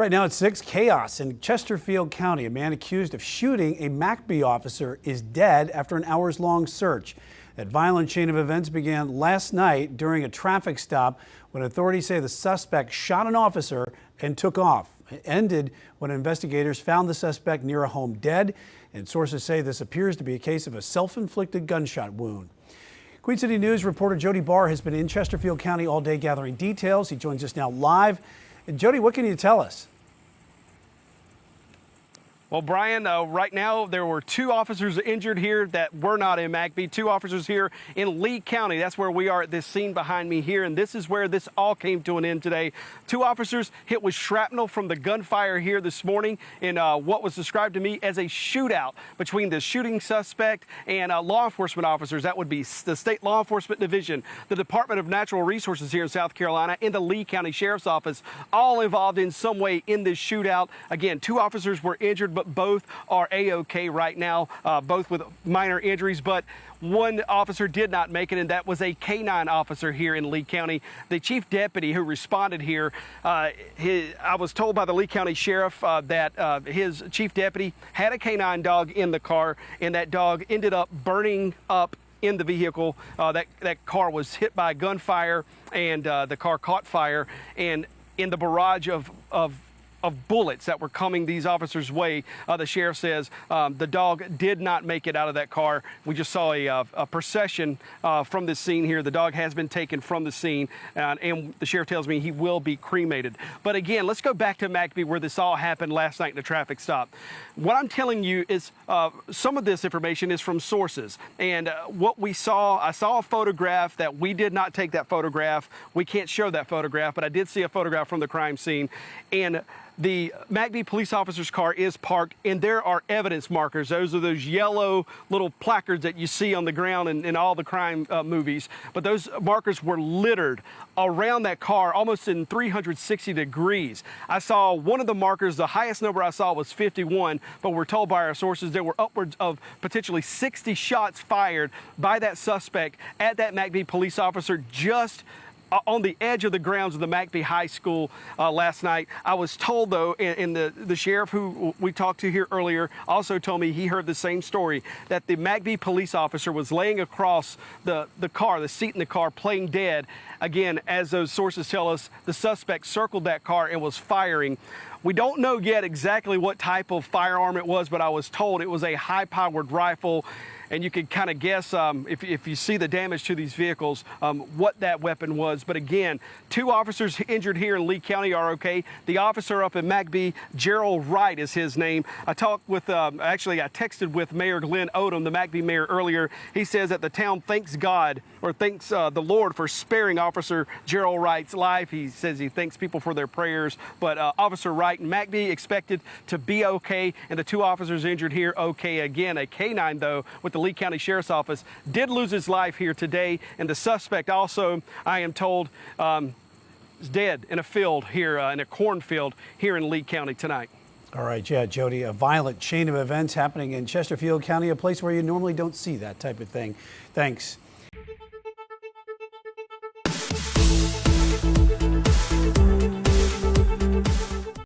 Right now at 6, chaos in Chesterfield County. A man accused of shooting a McBee officer is dead after an hours-long search. That violent chain of events began last night during a traffic stop when authorities say the suspect shot an officer and took off. It ended when investigators found the suspect near a home dead, and sources say this appears to be a case of a self-inflicted gunshot wound. Queen City News reporter Jody Barr has been in Chesterfield County all day gathering details. He joins us now live. And Jody, what can you tell us? Well, Brian, right now there were 2 officers injured here that were not in McBee. 2 officers here in Lee County. That's where we are at this scene behind me here, and this is where this all came to an end today. 2 officers hit with shrapnel from the gunfire here this morning in what was described to me as a shootout between the shooting suspect and law enforcement officers. That would be the State Law Enforcement Division, the Department of Natural Resources here in South Carolina, and the Lee County Sheriff's Office, all involved in some way in this shootout. Again, 2 officers were injured, but both are A-OK right now, both with minor injuries. But 1 officer did not make it, and that was a K-9 officer here in Lee County. The chief deputy who responded here, I was told by the Lee County Sheriff that his chief deputy had a K-9 dog in the car, and that dog ended up burning up in the vehicle. That car was hit by gunfire, and the car caught fire, and in the barrage of bullets that were coming these officers' way, the sheriff says the dog did not make it out of that car. We just saw a procession from this scene here. The dog has been taken from the scene, and the sheriff tells me he will be cremated. But again, let's go back to McBee, where this all happened last night in a traffic stop. What I'm telling you is some of this information is from sources, and what we saw, I saw a photograph that we did not take that photograph. We can't show that photograph, but I did see a photograph from the crime scene, and the McBee police officer's car is parked, and there are evidence markers. Those are those yellow little placards that you see on the ground in all the crime movies. But those markers were littered around that car, almost in 360 degrees. I saw one of the markers, the highest number I saw was 51, but we're told by our sources there were upwards of potentially 60 shots fired by that suspect at that McBee police officer just on the edge of the grounds of the McBee High School last night. I was told, though, and the sheriff who we talked to here earlier also told me he heard the same story, that the McBee police officer was laying across the seat in the car, playing dead. Again, as those sources tell us, the suspect circled that car and was firing. We don't know yet exactly what type of firearm it was, but I was told it was a high-powered rifle. And you could kind of guess, if you see the damage to these vehicles, what that weapon was. But again, 2 officers injured here in Lee County are okay. The officer up in McBee, Gerald Wright is his name. I talked with, actually I texted with Mayor Glenn Odom, the McBee mayor, earlier. He says that the town thanks God, or thanks the Lord for sparing Officer Gerald Wright's life. He says he thanks people for their prayers. But Officer Wright and McBee expected to be okay, and the 2 officers injured here okay again. A K-9, though, with the Lee County Sheriff's Office did lose his life here today, and the suspect also, I am told, is dead in a field here, in a cornfield here in Lee County tonight. All right, yeah, Jody, a violent chain of events happening in Chesterfield County, a place where you normally don't see that type of thing. Thanks.